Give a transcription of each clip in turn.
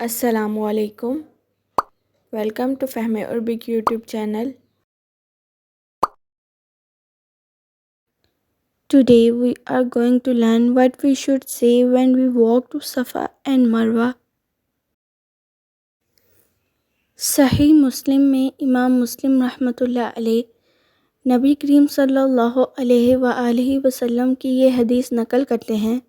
السلام علیکم. Welcome to Fahme Arabic YouTube channel. Today we are going to learn what we should say when we walk to Safa and Marwa. صحیح مسلم میں امام مسلم رحمۃ اللہ علیہ نبی کریم صلی اللہ علیہ وآلہ وسلم کی یہ حدیث نقل کرتے ہیں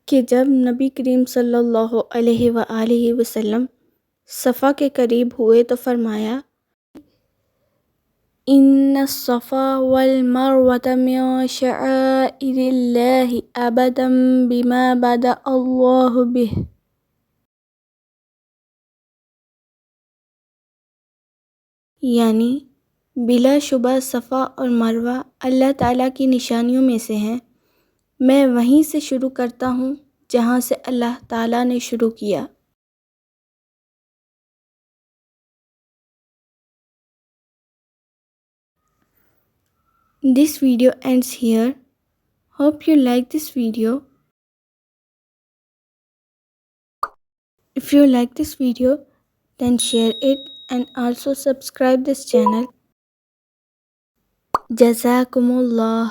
کہ جب نبی کریم صلی اللہ علیہ وآلہ وسلم صفا کے قریب ہوئے تو فرمایا ان الصفا والمروة من شعائر اللہ ابدا بما بدأ اللہ به، یعنی بلا شبہ صفا اور مروہ اللہ تعالیٰ کی نشانیوں میں سے ہیں، میں وہیں سے شروع کرتا ہوں جہاں سے اللہ تعالیٰ نے شروع کیا۔ This video ends here. Hope you like this video. If you like this video, then share it and also subscribe this channel. Jazakumullah.